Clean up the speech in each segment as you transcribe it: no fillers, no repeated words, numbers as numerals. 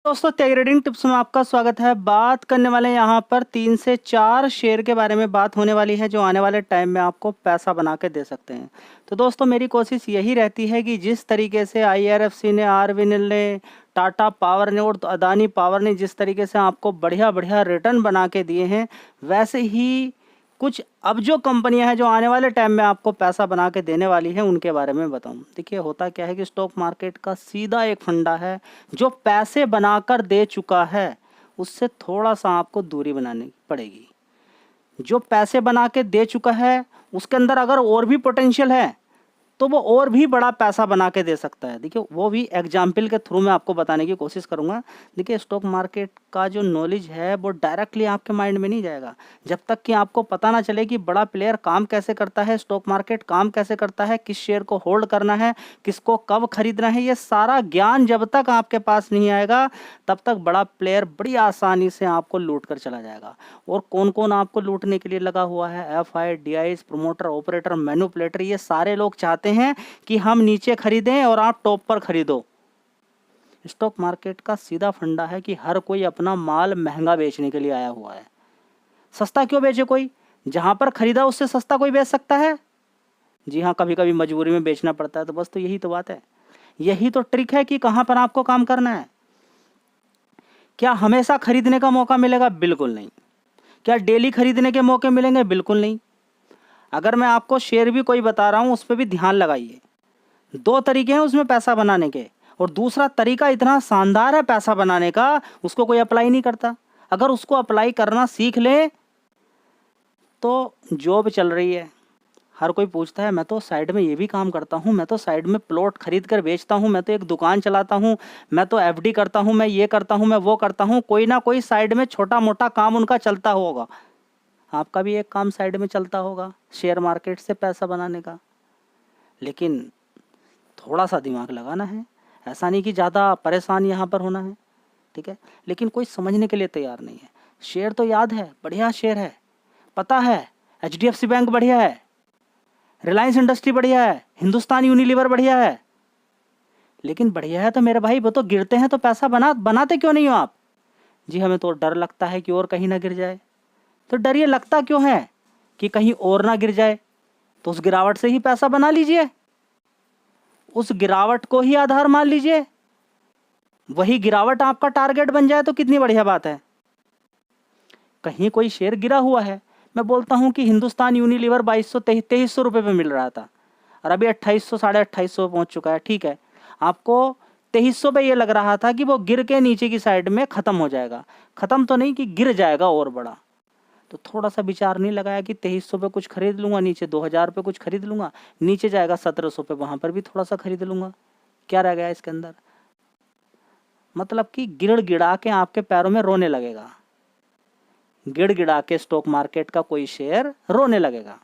दोस्तों trading tips में आपका स्वागत है। बात करने वाले यहाँ पर 3 से 4 शेयर के बारे में बात होने वाली है जो आने वाले टाइम में आपको पैसा बना के दे सकते हैं। तो दोस्तों मेरी कोशिश यही रहती है कि जिस तरीके से IRFC ने, आरविनल ने, टाटा पावर ने और अदानी पावर ने जिस तरीके से आपको बढ़िया बढ़िया रिटर्न बना के दिए हैं, वैसे ही कुछ अब जो कंपनियां हैं जो आने वाले टाइम में आपको पैसा बना के देने वाली हैं उनके बारे में बताऊं। देखिए होता क्या है कि स्टॉक मार्केट का सीधा एक फंडा है, जो पैसे बनाकर दे चुका है उससे थोड़ा सा आपको दूरी बनानी पड़ेगी। जो पैसे बना के दे चुका है उसके अंदर अगर और भी पोटेंशियल है तो वो और भी बड़ा पैसा बना के दे सकता है। देखिए वो भी एग्जाम्पल के थ्रू मैं आपको बताने की कोशिश करूंगा। देखिए स्टॉक मार्केट का जो नॉलेज है वो डायरेक्टली आपके माइंड में नहीं जाएगा जब तक कि आपको पता ना चले कि बड़ा प्लेयर काम कैसे करता है, स्टॉक मार्केट काम कैसे करता है, किस शेयर को होल्ड करना है, किसको कब खरीदना है। ये सारा ज्ञान जब तक आपके पास नहीं आएगा तब तक बड़ा प्लेयर बड़ी आसानी से आपको लूट कर चला जाएगा। और कौन कौन आपको लूटने के लिए लगा हुआ है? FI, DIs, प्रोमोटर, ऑपरेटर, मैन्युपुलेटर, ये सारे लोग चाहते हैं कि हम नीचे खरीदें और आप टॉप पर खरीदो। स्टॉक मार्केट का सीधा फंडा है कि हर कोई अपना माल महंगा बेचने के लिए आया हुआ है। सस्ता क्यों बेचे कोई? जहां पर खरीदा उससे सस्ता कोई बेच सकता है? जी हाँ, कभी कभी मजबूरी में बेचना पड़ता है। तो बस तो यही तो बात है, यही तो ट्रिक है कि कहां पर आपको काम करना है। क्या हमेशा खरीदने का मौका मिलेगा? बिल्कुल नहीं। क्या डेली खरीदने के मौके मिलेंगे? बिल्कुल नहीं। अगर मैं आपको शेयर भी कोई बता रहा हूं उस पर भी ध्यान लगाइए। 2 तरीके हैं उसमें पैसा बनाने के, और दूसरा तरीका इतना शानदार है पैसा बनाने का, उसको कोई अप्लाई नहीं करता। अगर उसको अप्लाई करना सीख ले तो जॉब चल रही है, हर कोई पूछता है मैं तो साइड में ये भी काम करता हूँ, मैं तो साइड में प्लॉट खरीद कर बेचता हूँ, मैं तो एक दुकान चलाता हूँ, मैं तो FD करता हूँ, मैं ये करता हूँ, मैं वो करता हूँ। कोई ना कोई साइड में छोटा मोटा काम उनका चलता होगा। आपका भी एक काम साइड में चलता होगा शेयर मार्केट से पैसा बनाने का। लेकिन थोड़ा सा दिमाग लगाना है, ऐसा नहीं कि ज़्यादा परेशान यहाँ पर होना है, ठीक है। लेकिन कोई समझने के लिए तैयार नहीं है। शेयर तो याद है, बढ़िया शेयर है, पता है HDFC बैंक बढ़िया है, रिलायंस इंडस्ट्री बढ़िया है, हिंदुस्तान यूनिलीवर बढ़िया है। लेकिन बढ़िया है तो मेरे भाई वो तो गिरते हैं तो पैसा बनाते क्यों नहीं हो आप? जी हमें तो डर लगता है कि और कहीं ना गिर जाए। तो डर ये लगता क्यों है कि कहीं और ना गिर जाए? तो उस गिरावट से ही पैसा बना लीजिए, उस गिरावट को ही आधार मान लीजिए। वही गिरावट आपका टारगेट बन जाए तो कितनी बढ़िया बात है। कहीं कोई शेयर गिरा हुआ है, मैं बोलता हूं कि हिंदुस्तान यूनिलीवर 2200-2300 रुपए पे मिल रहा था और अभी 2800 2850 पहुंच चुका है। ठीक है, आपको 2300 पे ये लग रहा था कि वो गिर के नीचे की साइड में खत्म हो जाएगा। खत्म तो नहीं कि गिर जाएगा और बड़ा। तो थोड़ा सा विचार नहीं लगाया कि 2300 पे कुछ खरीद लूंगा, नीचे 2000 पे कुछ खरीद लूंगा, नीचे जाएगा 1700 पे, वहां पर भी थोड़ा सा खरीद लूंगा। क्या रह गया इसके अंदर? मतलब कि गिड़ गिड़ा के आपके पैरों में रोने लगेगा। गिड़ गिड़ा के स्टॉक मार्केट का कोई शेयर रोने लगेगा।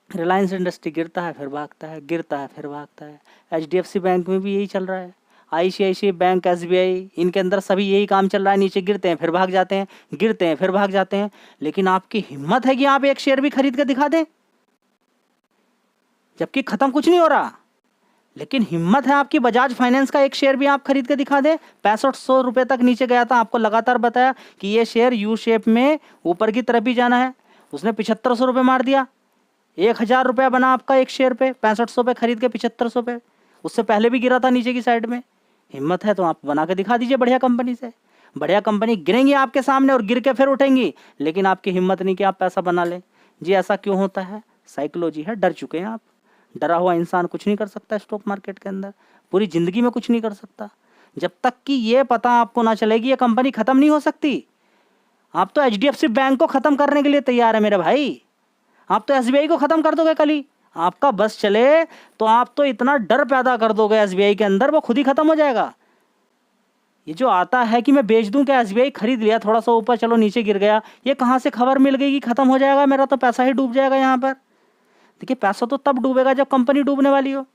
रिलायंस इंडस्ट्री गिरता है फिर भागता है, गिरता है फिर भागता है। HDFC बैंक में भी यही चल रहा है, ICICI बैंक, SBI, इनके अंदर सभी यही काम चल रहा है। नीचे गिरते हैं फिर भाग जाते हैं, गिरते हैं फिर भाग जाते हैं। लेकिन आपकी हिम्मत है कि आप एक शेयर भी खरीद के दिखा दें, जबकि खत्म कुछ नहीं हो रहा। लेकिन हिम्मत है आपकी बजाज फाइनेंस का एक शेयर भी आप खरीद के दिखा दें। 6500 रुपए तक नीचे गया था, आपको लगातार बताया कि ये शेयर यू शेप में ऊपर की तरफ ही जाना है, उसने 7500 रुपये मार दिया। 1000 रुपया बना आपका एक शेयर पे, 6500 पे खरीद के 7500 पे। उससे पहले भी गिरा था नीचे की साइड में। हिम्मत है तो आप बना के दिखा दीजिए बढ़िया कंपनी से। बढ़िया कंपनी गिरेंगी आपके सामने और गिर के फिर उठेंगी, लेकिन आपकी हिम्मत नहीं कि आप पैसा बना लें। जी ऐसा क्यों होता है? साइकोलॉजी है, डर चुके हैं आप। डरा हुआ इंसान कुछ नहीं कर सकता स्टॉक मार्केट के अंदर, पूरी जिंदगी में कुछ नहीं कर सकता जब तक कि ये पता आपको ना चलेगी ये कंपनी खत्म नहीं हो सकती। आप तो HDFC बैंक को खत्म करने के लिए तैयार है मेरे भाई, आप तो SBI को खत्म कर दोगे कल ही। आपका बस चले तो आप तो इतना डर पैदा कर दोगे SBI के अंदर, वो खुद ही खत्म हो जाएगा। ये जो आता है कि मैं बेच दूं, क्या SBI खरीद लिया, थोड़ा सा ऊपर चलो नीचे गिर गया, ये कहां से खबर मिल गई कि खत्म हो जाएगा, मेरा तो पैसा ही डूब जाएगा यहाँ पर। देखिए पैसा तो तब डूबेगा जब कंपनी डूबने वाली हो।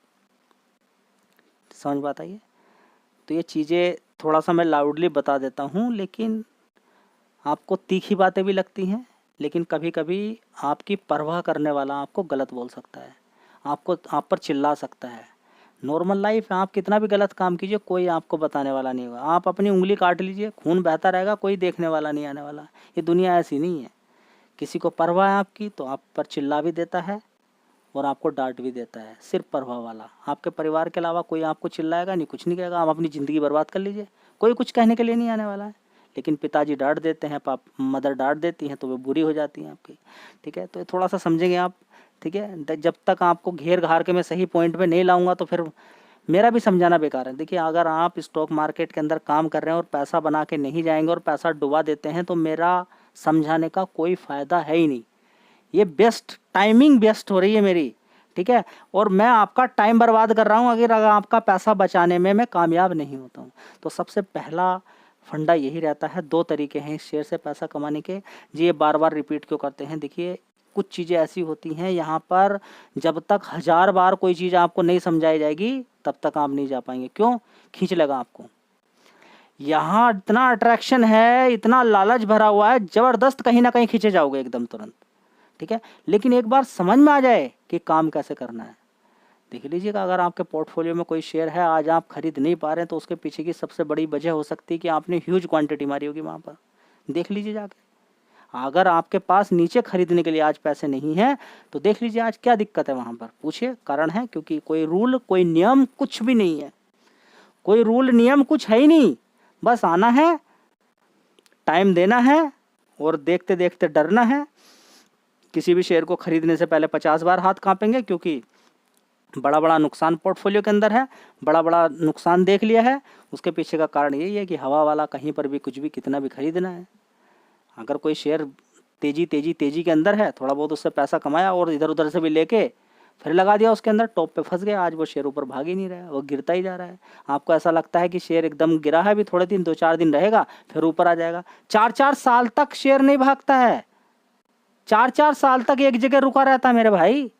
समझ बात आई है? तो ये चीज़ें थोड़ा सा मैं लाउडली बता देता हूँ, लेकिन आपको तीखी बातें भी लगती हैं। लेकिन कभी कभी आपकी परवाह करने वाला आपको गलत बोल सकता है, आपको आप पर चिल्ला सकता है। नॉर्मल लाइफ है, आप कितना भी गलत काम कीजिए कोई आपको बताने वाला नहीं होगा। आप अपनी उंगली काट लीजिए, खून बहता रहेगा, कोई देखने वाला नहीं आने वाला। ये दुनिया ऐसी नहीं है। किसी को परवाह है आपकी तो आप पर चिल्ला भी देता है और आपको डांट भी देता है, सिर्फ परवाह वाला। आपके परिवार के अलावा कोई आपको चिल्लाएगा नहीं, कुछ नहीं कहेगा। आप अपनी ज़िंदगी बर्बाद कर लीजिए, कोई कुछ कहने के लिए नहीं आने वाला है। लेकिन पिताजी डांट देते हैं, मदर डांट देती हैं तो वो बुरी हो जाती हैं आपकी। ठीक है, तो थोड़ा सा समझेंगे आप। ठीक है, जब तक आपको घेर घार के मैं सही पॉइंट पे नहीं लाऊंगा तो फिर मेरा भी समझाना बेकार है। देखिए, अगर आप स्टॉक मार्केट के अंदर काम कर रहे हैं और पैसा बना के नहीं जाएंगे और पैसा डुबा देते हैं तो मेरा समझाने का कोई फ़ायदा है ही नहीं। ये बेस्ट टाइमिंग बेस्ट हो रही है मेरी। ठीक है, और मैं आपका टाइम बर्बाद कर रहा हूँ अगर आपका पैसा बचाने में मैं कामयाब नहीं होता हूँ। तो सबसे पहला फंडा यही रहता है। 2 तरीके हैं इस शेयर से पैसा कमाने के। जी, ये बार बार रिपीट क्यों करते हैं? देखिए, कुछ चीज़ें ऐसी होती हैं यहाँ पर, जब तक 1000 बार कोई चीज़ आपको नहीं समझाई जाएगी तब तक आप नहीं जा पाएंगे। क्यों? खींच लगा आपको। यहाँ इतना अट्रैक्शन है, इतना लालच भरा हुआ है, ज़बरदस्त कहीं ना कहीं खींचे जाओगे एकदम तुरंत। ठीक है, लेकिन एक बार समझ में आ जाए कि काम कैसे करना है। देख लीजिएगा, अगर आपके पोर्टफोलियो में कोई शेयर है, आज आप खरीद नहीं पा रहे हैं तो उसके पीछे की सबसे बड़ी वजह हो सकती है कि आपने ह्यूज क्वांटिटी मारी होगी वहाँ पर। देख लीजिए जाके। अगर आपके पास नीचे खरीदने के लिए आज पैसे नहीं हैं तो देख लीजिए आज क्या दिक्कत है वहाँ पर। पूछिए, कारण है क्योंकि कोई रूल, कोई नियम कुछ भी नहीं है। कोई रूल नियम कुछ है ही नहीं। बस आना है, टाइम देना है और देखते देखते डरना है। किसी भी शेयर को खरीदने से पहले 50 बार हाथ कांपेंगे, क्योंकि बड़ा बड़ा नुकसान पोर्टफोलियो के अंदर है, बड़ा बड़ा नुकसान देख लिया है। उसके पीछे का कारण यही है कि हवा वाला कहीं पर भी कुछ भी कितना भी खरीदना है। अगर कोई शेयर तेजी के अंदर है, थोड़ा बहुत उससे पैसा कमाया और इधर उधर से भी लेके फिर लगा दिया उसके अंदर, टॉप पे फंस गया, आज वो शेयर ऊपर भाग ही नहीं रहा है, वो गिरता ही जा रहा है। आपको ऐसा लगता है कि शेयर एकदम गिरा है, अभी थोड़े दिन 2-4 दिन रहेगा फिर ऊपर आ जाएगा। 4-4 साल तक शेयर नहीं भागता है, 4-4 साल तक एक जगह रुका रहता है मेरे भाई।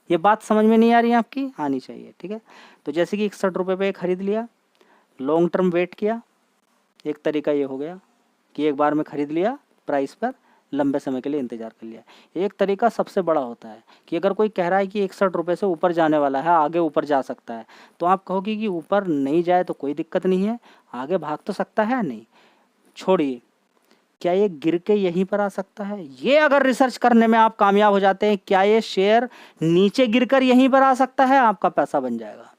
ये बात समझ में नहीं आ रही है आपकी? आनी चाहिए। ठीक है, तो जैसे कि 61 रुपये पे खरीद लिया, लॉन्ग टर्म वेट किया। एक तरीका ये हो गया कि एक बार में खरीद लिया प्राइस पर, लंबे समय के लिए इंतजार कर लिया। एक तरीका सबसे बड़ा होता है कि अगर कोई कह रहा है कि 61 रुपये से ऊपर जाने वाला है, आगे ऊपर जा सकता है, तो आप कहोगे कि ऊपर नहीं जाए तो कोई दिक्कत नहीं है, आगे भाग तो सकता है। नहीं, छोड़िए, क्या ये गिर के यहीं पर आ सकता है? ये अगर रिसर्च करने में आप कामयाब हो जाते हैं, क्या ये शेयर नीचे गिरकर यहीं पर आ सकता है, आपका पैसा बन जाएगा।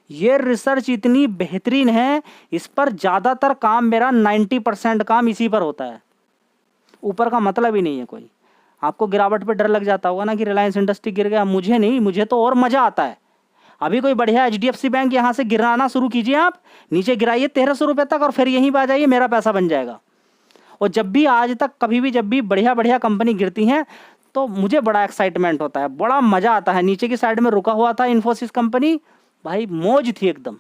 ये रिसर्च इतनी बेहतरीन है, इस पर ज्यादातर काम मेरा 90% काम इसी पर होता है। ऊपर का मतलब ही नहीं है कोई। आपको गिरावट पे डर लग जाता होगा ना कि रिलायंस इंडस्ट्री गिर गया, मुझे नहीं, मुझे तो और मजा आता है। अभी कोई बढ़िया HDFC बैंक यहां से गिराना शुरू कीजिए, आप नीचे गिराइए 1300 रुपए तक और फिर यहीं पे आ जाइए, मेरा पैसा बन जाएगा। और जब भी आज तक कभी भी जब भी बढ़िया बढ़िया कंपनी गिरती हैं तो मुझे बड़ा एक्साइटमेंट होता है, बड़ा मजा आता है। नीचे की साइड में रुका हुआ था इन्फोसिस कंपनी, भाई मौज थी एकदम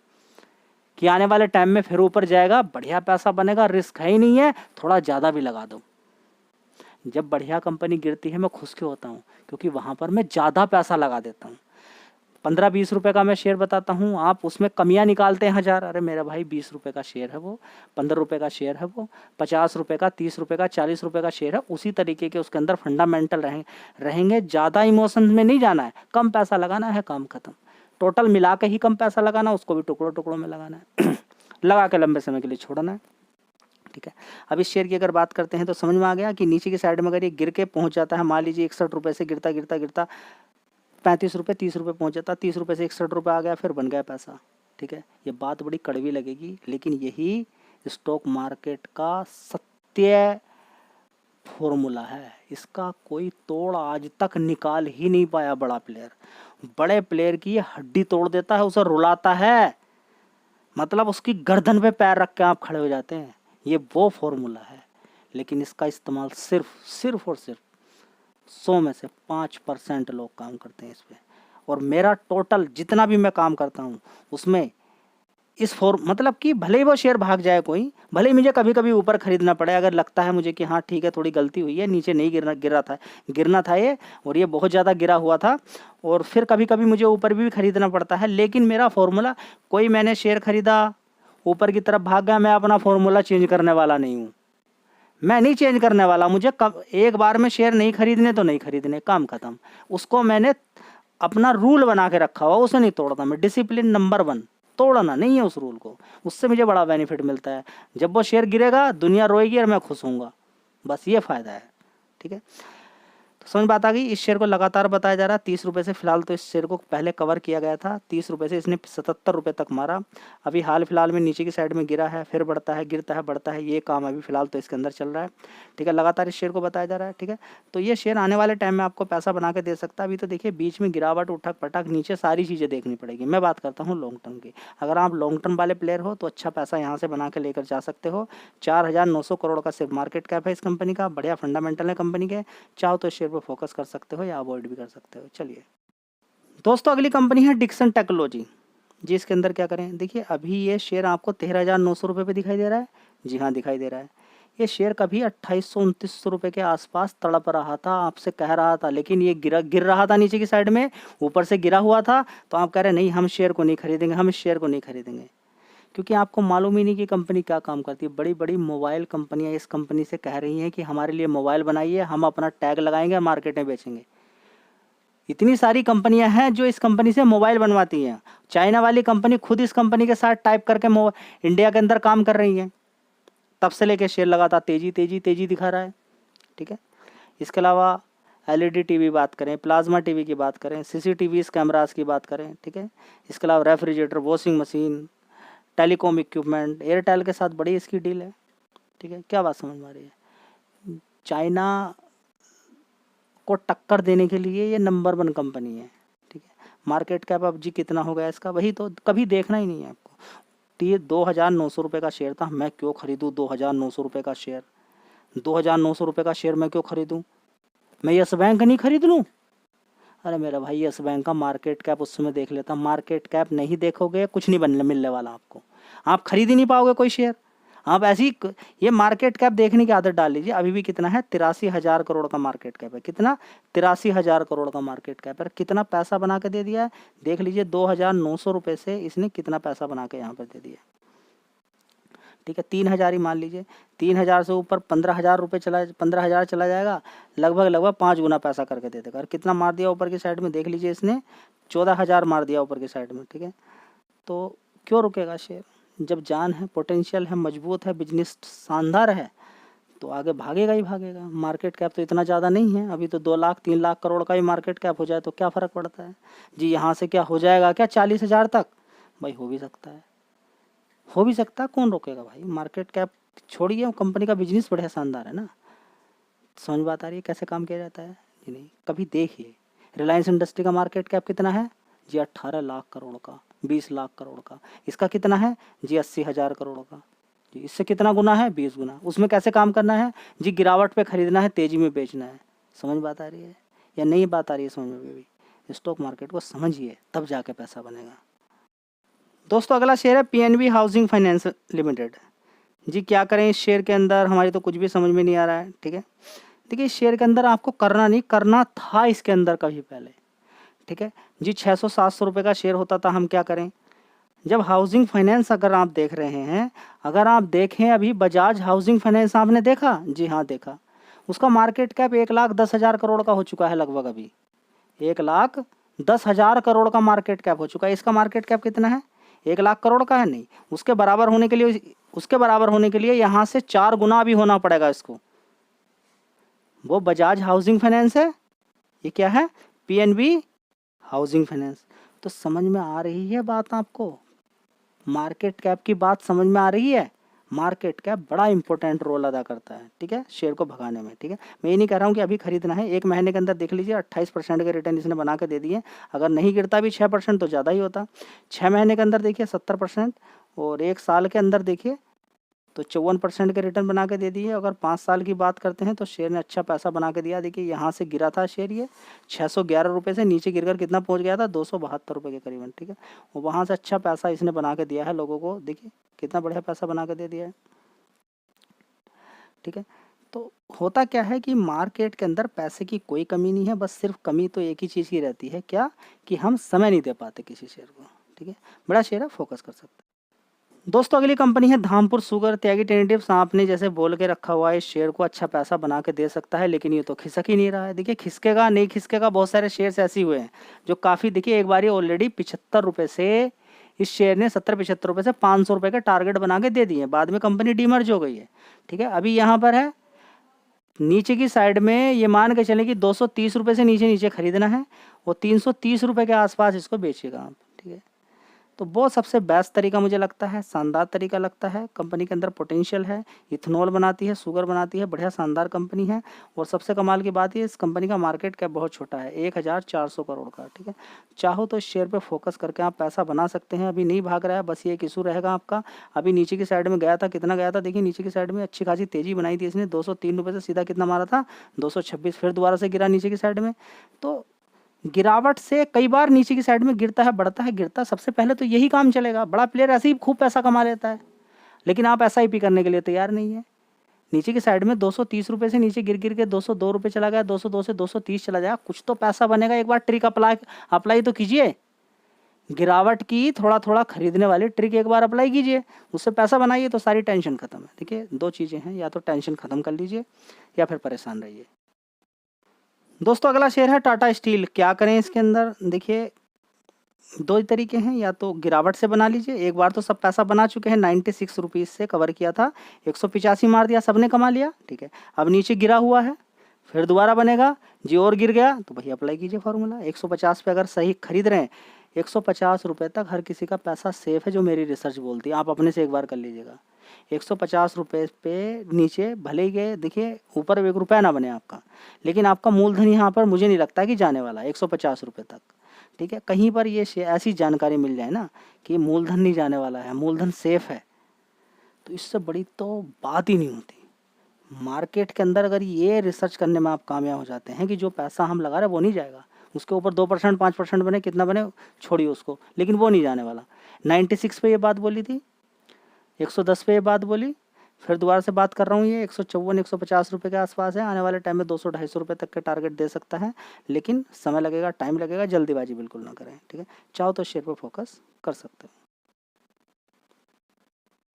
कि आने वाले टाइम में फिर ऊपर जाएगा, बढ़िया पैसा बनेगा, रिस्क है ही नहीं है, थोड़ा ज़्यादा भी लगा दो। जब बढ़िया कंपनी गिरती है मैं खुश क्यों होता हूँ? क्योंकि वहाँ पर मैं ज़्यादा पैसा लगा देता हूँ। 15-20 रुपए का मैं शेयर बताता हूँ, आप उसमें कमियां निकालते हैं 1000। अरे मेरा भाई 20 रुपए का शेयर है वो, 15 रुपए का शेयर है वो, 50 रुपए का, 30 रुपए का, 40 रुपए का शेयर है। उसी तरीके के उसके अंदर फंडामेंटल रहेंगे। ज़्यादा इमोशन में नहीं जाना है, कम पैसा लगाना है, काम खत्म। टोटल मिला के ही कम पैसा लगाना, उसको भी टुकड़ों टुकड़ों में लगाना है लगा के लंबे समय के लिए छोड़ना है। ठीक है, अब इस शेयर की अगर बात करते हैं तो समझ में आ गया कि नीचे की साइड में अगर ये गिर के पहुंच जाता है, मान लीजिए 61 रुपये से गिरता गिरता गिरता 35 रुपये 30 रुपये पहुंच जाता, 30 रुपये से 61 रुपये आ गया, फिर बन गया पैसा। ठीक है, ये बात बड़ी कड़वी लगेगी लेकिन यही स्टॉक मार्केट का सत्य फॉर्मूला है। इसका कोई तोड़ आज तक निकाल ही नहीं पाया बड़ा प्लेयर। बड़े प्लेयर की हड्डी तोड़ देता है, उसे रुलाता है, मतलब उसकी गर्दन पे पैर रख के आप खड़े हो जाते हैं। ये वो फॉर्मूला है, लेकिन इसका इस्तेमाल सिर्फ और सिर्फ 100 में से 5% लोग काम करते हैं इस पे। और मेरा टोटल जितना भी मैं काम करता हूँ उसमें इस मतलब कि भले ही वो शेयर भाग जाए कोई, भले ही मुझे कभी कभी ऊपर खरीदना पड़े, अगर लगता है मुझे कि हाँ ठीक है थोड़ी गलती हुई है, नीचे नहीं गिरना था ये, और ये बहुत ज़्यादा गिरा हुआ था, और फिर कभी कभी मुझे ऊपर भी खरीदना पड़ता है। लेकिन मेरा फॉर्मूला, कोई मैंने शेयर खरीदा ऊपर की तरफ भाग गया, मैं अपना फॉर्मूला चेंज करने वाला नहीं हूँ। मैं नहीं चेंज करने वाला। मुझे एक बार में शेयर नहीं खरीदने तो नहीं खरीदने, काम खत्म। उसको मैंने अपना रूल बना के रखा हुआ, उसे नहीं तोड़ता मैं। डिसिप्लिन नंबर 1, तोड़ना नहीं है उस रूल को। उससे मुझे बड़ा बेनिफिट मिलता है। जब वो शेयर गिरेगा दुनिया रोएगी और मैं खुश होऊंगा, बस ये फ़ायदा है। ठीक है, तो समझ बात आ गई। इस शेयर को लगातार बताया जा रहा है 30 रुपये से। फिलहाल तो इस शेयर को पहले कवर किया गया था 30 रुपये से, इसने 77 रुपये तक मारा। अभी हाल फिलहाल में नीचे की साइड में गिरा है, फिर बढ़ता है, गिरता है, बढ़ता है, ये काम अभी फिलहाल तो इसके अंदर चल रहा है। ठीक है, लगातार इस शेयर को बताया जा रहा है। ठीक है, तो ये शेयर आने वाले टाइम में आपको पैसा बना के दे सकता है। अभी तो देखिए बीच में गिरावट, उठक पटक, नीचे सारी चीज़ें देखनी पड़ेगी। मैं बात करता हूँ लॉन्ग टर्म की। अगर आप लॉन्ग टर्म वाले प्लेयर हो तो अच्छा पैसा यहाँ से बना के लेकर जा सकते हो। 4,900 करोड़ का सिर्फ मार्केट कैप है इस कंपनी का, बढ़िया फंडामेंटल है कंपनी के। चाहो तो इस शेयर पर फोकस कर सकते हो या अवॉइड भी कर सकते हो। चलिए दोस्तों, अगली कंपनी है डिक्सन टेक्नोलॉजी जी। इसके अंदर क्या करें, देखिए अभी ये शेयर आपको 13,900 रुपये पे दिखाई दे रहा है। जी हाँ, दिखाई दे रहा है। ये शेयर कभी 2800-2900 रुपये के आसपास तड़प रहा था, आपसे कह रहा था, लेकिन ये गिर रहा था नीचे की साइड में, ऊपर से गिरा हुआ था। तो आप कह रहे नहीं, हम शेयर को नहीं खरीदेंगे, हम इस शेयर को नहीं खरीदेंगे, क्योंकि आपको मालूम ही नहीं कि कंपनी क्या काम करती है। बड़ी बड़ी मोबाइल कंपनियां इस कंपनी से कह रही हैं कि हमारे लिए मोबाइल बनाइए, हम अपना टैग लगाएंगे, मार्केट में बेचेंगे। इतनी सारी कंपनियां हैं जो इस कंपनी से मोबाइल बनवाती हैं। चाइना वाली कंपनी खुद इस कंपनी के साथ टाइप करके इंडिया के अंदर काम कर रही है। तब से लेके शेयर लगातार तेजी तेजी तेजी दिखा रहा है। ठीक है, इसके अलावा एलईडी टीवी बात करें, प्लाज्मा टीवी की बात करें, सीसीटीवी कैमरास की बात करें। ठीक है, इसके अलावा refrigerator, washing machine, telecom equipment, Airtel के साथ बड़ी इसकी डील है। ठीक है, क्या बात समझ में आ रही है? चाइना को टक्कर देने के लिए ये नंबर 1 कंपनी है। ठीक है, मार्केट कैप अब जी कितना हो गया इसका, वही तो कभी देखना ही नहीं है आपको। ये 2,900 रुपये का शेयर था, मैं क्यों खरीदूँ 2,900 रुपये का शेयर? 2,900 रुपये का शेयर मैं क्यों खरीदूँ? मैं यस बैंक नहीं खरीद लूँ? अरे मेरा भाई, यस बैंक का मार्केट कैप उस समय देख लेता। मार्केट कैप नहीं देखोगे कुछ नहीं मिलने वाला आपको, आप खरीद ही नहीं पाओगे कोई शेयर। आप ऐसी ये मार्केट कैप देखने की आदत डाल लीजिए। अभी भी कितना है, 83,000 करोड़ का मार्केट कैप है। कितना? 83,000 करोड़ का मार्केट कैप है। कितना पैसा बना के दे दिया है देख लीजिए। 2,900 रुपये से इसने कितना पैसा बना के यहाँ पर दे दिया। ठीक है, 3,000 ही मान लीजिए। 3,000 से ऊपर 15,000 रुपये 15,000 चला जाएगा, लगभग 5 गुना पैसा करके दे देगा। और कितना मार दिया ऊपर की साइड में देख लीजिए, इसने 14,000 मार दिया ऊपर की साइड में। ठीक है, तो क्यों रुकेगा शेयर? जब जान है, पोटेंशियल है, मजबूत है, बिजनेस शानदार है, तो आगे भागेगा ही भागेगा। मार्केट कैप तो इतना ज़्यादा नहीं है, अभी तो 2 लाख 3 लाख करोड़ का ही मार्केट कैप हो जाए तो क्या फ़र्क पड़ता है जी। यहाँ से क्या हो जाएगा क्या 40,000 तक? भाई हो भी सकता है, हो भी सकता है, कौन रोकेगा भाई। मार्केट कैप छोड़िए, कंपनी का बिजनेस बढ़िया शानदार है ना। समझ बात आ रही है कैसे काम किया जाता है जी? नहीं, कभी देखिए रिलायंस इंडस्ट्री का मार्केट कैप कितना है जी? 18 लाख करोड़ का, 20 लाख करोड़ का। इसका कितना है जी? 80,000 करोड़ का जी। इससे कितना गुना है? 20 गुना। उसमें कैसे काम करना है जी? गिरावट पे खरीदना है, तेजी में बेचना है। समझ बात आ रही है या नहीं बात आ रही है समझ में? भी स्टॉक मार्केट को समझिए, तब जाके पैसा बनेगा। दोस्तों, अगला शेयर है पीएनबी हाउसिंग फाइनेंस लिमिटेड जी। क्या करें इस शेयर के अंदर, हमारी तो कुछ भी समझ में नहीं आ रहा है। ठीक है, देखिए इस शेयर के अंदर आपको करना नहीं, करना था इसके अंदर कभी पहले। ठीक है जी, 600-700 रुपये का शेयर होता था। हम क्या करें, जब हाउसिंग फाइनेंस अगर आप देख रहे हैं, अगर आप देखें अभी बजाज हाउसिंग फाइनेंस आपने देखा? जी हाँ देखा। उसका मार्केट कैप 1,10,000 करोड़ का हो चुका है लगभग। अभी 1,10,000 करोड़ का मार्केट कैप हो चुका है। इसका मार्केट कैप कितना है? 1 लाख करोड़ का है। नहीं, उसके बराबर होने के लिए यहाँ से 4 गुना भी होना पड़ेगा इसको। वो बजाज हाउसिंग फाइनेंस है, ये क्या है? PNB housing finance. तो समझ में आ रही है बात आपको? मार्केट कैप की बात समझ में आ रही है? मार्केट कैप बड़ा इंपॉर्टेंट रोल अदा करता है। ठीक है, शेयर को भगाने में। ठीक है, मैं ये नहीं कह रहा हूँ कि अभी खरीदना है। 1 महीने के अंदर देख लीजिए 28% के रिटर्न इसने बना के दे दिए। अगर नहीं गिरता भी 6% तो ज़्यादा ही होता। 6 महीने के अंदर देखिए 70%, और 1 साल के अंदर देखिए तो 54% के रिटर्न बना के दे दिए। अगर 5 साल की बात करते हैं तो शेयर ने अच्छा पैसा बना के दिया। देखिए यहाँ से गिरा था शेयर, ये 611 रुपये से नीचे गिरकर कितना पहुँच गया था? 272 रुपये के करीबन। ठीक है, वहाँ से अच्छा पैसा इसने बना के दिया है लोगों को। देखिए कितना बढ़िया पैसा बना के दे दिया है। ठीक है, तो होता क्या है कि मार्केट के अंदर पैसे की कोई कमी नहीं है, बस सिर्फ कमी तो एक ही चीज़ की रहती है, क्या? कि हम समय नहीं दे पाते किसी शेयर को। ठीक है, बड़ा शेयर है, फोकस कर सकते हैं। दोस्तों अगली कंपनी है धामपुर शुगर त्यागी टेनेटिव्स। आपने जैसे बोल के रखा हुआ है इस शेयर को अच्छा पैसा बना के दे सकता है, लेकिन ये तो खिसक ही नहीं रहा है। देखिए खिसकेगा नहीं खिसकेगा, बहुत सारे शेयर्स ऐसे हुए हैं जो काफ़ी, देखिए एक बार ये ऑलरेडी 75 रुपये से इस शेयर ने 70-75 रुपये से 500 रुपये के टारगेट बना के दे दिए। बाद में कंपनी डीमर्ज हो गई है, ठीक है। अभी यहाँ पर है नीचे की साइड में, ये मान के चलें कि 230 रुपये से नीचे नीचे खरीदना है और 330 रुपये के आसपास इसको बेचिएगा आप, ठीक है। तो वो सबसे बेस्ट तरीका मुझे लगता है, शानदार तरीका लगता है। कंपनी के अंदर पोटेंशियल है, इथेनॉल बनाती है, शुगर बनाती है, बढ़िया शानदार कंपनी है। और सबसे कमाल की बात है इस कंपनी का मार्केट कैप बहुत छोटा है, 1400 करोड़ का, ठीक है। चाहो तो इस शेयर पे फोकस करके आप पैसा बना सकते हैं। अभी नहीं भाग रहा है, बस ये एक इशू रहेगा आपका। अभी नीचे की साइड में गया था, कितना गया था देखिए, नीचे की साइड में अच्छी खासी तेजी बनाई थी इसने, 203 रुपये से सीधा कितना मारा था 226, फिर दोबारा से गिरा नीचे की साइड में। तो गिरावट से कई बार नीचे की साइड में गिरता है, बढ़ता है, गिरता, सबसे पहले तो यही काम चलेगा। बड़ा प्लेयर ऐसे ही खूब पैसा कमा लेता है, लेकिन आप SIP करने के लिए तैयार नहीं है। नीचे की साइड में 230 रुपये से नीचे गिर गिर के 202 रुपये चला गया, 202 से 230 चला जाएगा, कुछ तो पैसा बनेगा। एक बार ट्रिक अप्लाई तो कीजिए, गिरावट की थोड़ा थोड़ा खरीदने वाली ट्रिक एक बार अप्लाई कीजिए, उससे पैसा बनाइए तो सारी टेंशन खत्म है। देखिए दो चीज़ें हैं, या तो टेंशन खत्म कर लीजिए या फिर परेशान रहिए। दोस्तों अगला शेयर है टाटा स्टील। क्या करें इसके अंदर, देखिए दो ही तरीके हैं, या तो गिरावट से बना लीजिए, एक बार तो सब पैसा बना चुके हैं, 96 रुपीज़ से कवर किया था, 185 मार दिया, सबने कमा लिया, ठीक है। अब नीचे गिरा हुआ है, फिर दोबारा बनेगा जी, और गिर गया तो भैया अप्लाई कीजिए फार्मूला 150 पे। अगर सही खरीद रहे हैं 150 रुपये तक हर किसी का पैसा सेफ है, जो मेरी रिसर्च बोलती है। आप अपने से एक बार कर लीजिएगा, 150 रुपये पे नीचे भले ही गए, देखिए ऊपर 1 रुपया ना बने आपका, लेकिन आपका मूलधन यहाँ पर मुझे नहीं लगता कि जाने वाला 150 रुपये तक, ठीक है। कहीं पर ये ऐसी जानकारी मिल जाए ना कि मूलधन नहीं जाने वाला है, मूलधन सेफ है, तो इससे बड़ी तो बात ही नहीं होती। मार्केट के अंदर अगर ये रिसर्च करने में आप कामयाब हो जाते हैं कि जो पैसा हम लगा रहे हैं वो नहीं जाएगा, उसके ऊपर 2% 5% बने, कितना बने छोड़िए उसको, लेकिन वो नहीं जाने वाला। 96 पे ये बात बोली थी, 110 पे ये बात बोली, फिर दोबारा से बात कर रहा हूँ, ये 154-150 रुपये के आसपास है। आने वाले टाइम में 200-250 रुपये तक के टारगेट दे सकता है, लेकिन समय लगेगा, टाइम लगेगा, जल्दीबाजी बिल्कुल ना करें, ठीक है। चाहो तो शेयर पर फोकस कर सकते हो।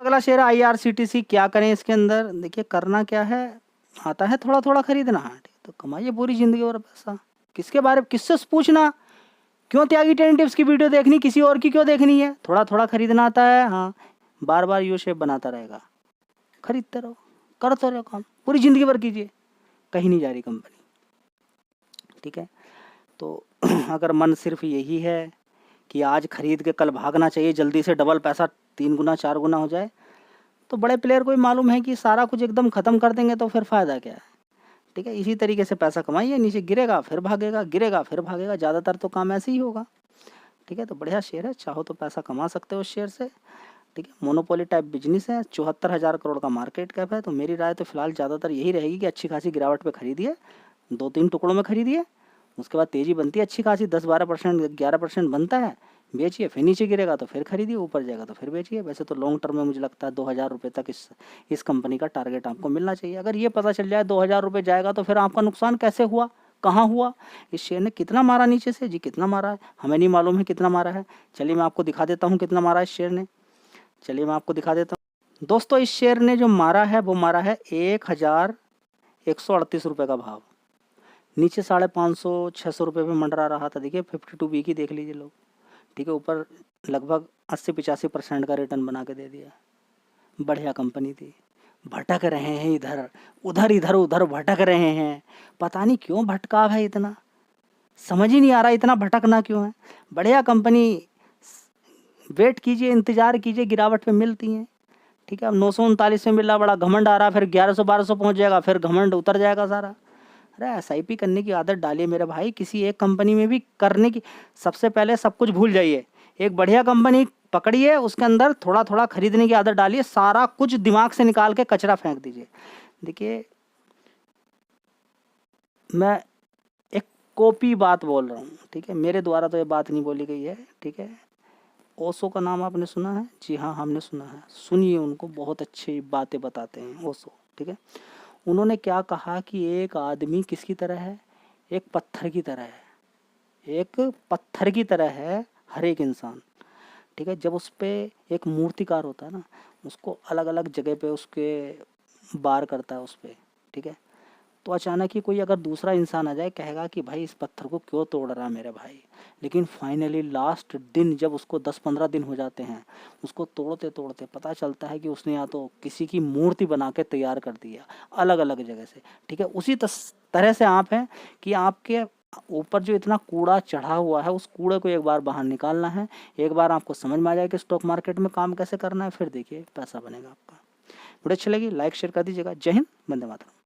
अगला शेयर है IRCTC। क्या करें इसके अंदर, देखिए करना क्या है, आता है थोड़ा थोड़ा खरीदना है, ठीक है, तो कमाइए पूरी जिंदगी और पैसा। किसके बारे में किससे पूछना, क्यों त्यागी टेनेटिव्स की वीडियो देखनी, किसी और की क्यों देखनी है। थोड़ा थोड़ा खरीदना आता है, हाँ, बार बार यू शेप बनाता रहेगा, खरीदते रहो, करते रहो काम, पूरी जिंदगी भर कीजिए, कहीं नहीं जा रही कंपनी, ठीक है। तो अगर मन सिर्फ यही है कि आज खरीद के कल भागना चाहिए, जल्दी से डबल पैसा 3 गुना 4 गुना हो जाए, तो बड़े प्लेयर को ही मालूम है कि सारा कुछ एकदम ख़त्म कर देंगे तो फिर फ़ायदा क्या है, ठीक है। इसी तरीके से पैसा कमाइए, नीचे गिरेगा फिर भागेगा, गिरेगा फिर भागेगा, ज़्यादातर तो काम ऐसे ही होगा, ठीक है। तो बढ़िया शेयर है, चाहो तो पैसा कमा सकते हो उस शेयर से, ठीक है। मोनोपोली टाइप बिजनेस है, 74,000 करोड़ का मार्केट कैप है। तो मेरी राय तो फिलहाल ज़्यादातर यही रहेगी कि अच्छी खासी गिरावट पे खरीदिए, 2-3 टुकड़ों में खरीदिए, उसके बाद तेज़ी बनती है अच्छी खासी, 10-12% 11% बनता है, बेचिए, फिर नीचे गिरेगा तो फिर खरीदिए, ऊपर जाएगा तो फिर बेचिए। वैसे तो लॉन्ग टर्म में मुझे लगता है 2,000 रुपये तक इस कंपनी का टारगेट आपको मिलना चाहिए। अगर ये पता चल जाए 2,000 रुपये जाएगा तो फिर आपका नुकसान कैसे हुआ, कहाँ हुआ, इस शेयर ने कितना मारा नीचे से जी, कितना मारा है हमें नहीं मालूम है कितना मारा है। चलिए मैं आपको दिखा देता हूँ कितना मारा है इस शेयर ने, चलिए मैं आपको दिखा देता हूँ। दोस्तों इस शेयर ने जो मारा है वो मारा है 1,138 रुपये का भाव, नीचे 550-600 रुपये पे मंडरा रहा था। देखिए 52B की देख लीजिए लोग, ठीक है, ऊपर लगभग 80-85% का रिटर्न बना के दे दिया। बढ़िया कंपनी थी, भटक रहे हैं इधर उधर, इधर उधर भटक रहे हैं, पता नहीं क्यों भटकाव है इतना, समझ ही नहीं आ रहा इतना भटकना क्यों है। बढ़िया कंपनी, वेट कीजिए, इंतजार कीजिए, गिरावट पे मिलती हैं, ठीक है। अब 939 में मिला, बड़ा घमंड आ रहा, फिर 1100-1200 पहुंच जाएगा, फिर घमंड उतर जाएगा सारा। अरे SIP करने की आदत डालिए मेरे भाई, किसी एक कंपनी में भी करने की, सबसे पहले सब कुछ भूल जाइए, एक बढ़िया कंपनी पकड़िए, उसके अंदर थोड़ा थोड़ा खरीदने की आदत डालिए, सारा कुछ दिमाग से निकाल के कचरा फेंक दीजिए। देखिए मैं एक कॉपी बात बोल रहा हूँ, ठीक है, मेरे द्वारा तो ये बात नहीं बोली गई है, ठीक है। ओशो का नाम आपने सुना है, जी हाँ हमने सुना है, सुनिए, उनको बहुत अच्छी बातें बताते हैं ओशो, ठीक है। उन्होंने क्या कहा कि एक आदमी किसकी तरह है, एक पत्थर की तरह है, एक पत्थर की तरह है हर एक इंसान, ठीक है। जब उस पे एक मूर्तिकार होता है ना, उसको अलग अलग जगह पे उसके बार करता है उस पे, ठीक है। तो अचानक ही कोई अगर दूसरा इंसान आ जाए, कहेगा कि भाई इस पत्थर को क्यों तोड़ रहा है मेरे भाई। लेकिन फाइनली लास्ट दिन जब उसको 10-15 दिन हो जाते हैं, उसको तोड़ते तोड़ते पता चलता है कि उसने या तो किसी की मूर्ति बना के तैयार कर दिया अलग अलग जगह से, ठीक है। उसी तरह से आप हैं कि आपके ऊपर जो इतना कूड़ा चढ़ा हुआ है, उस कूड़े को एक बार बाहर निकालना है। एक बार आपको समझ में आ जाए कि स्टॉक मार्केट में काम कैसे करना है, फिर देखिए पैसा बनेगा आपका। वीडियो अच्छी लगी लाइक शेयर कर दीजिएगा। जय हिंद, वंदे मातरम।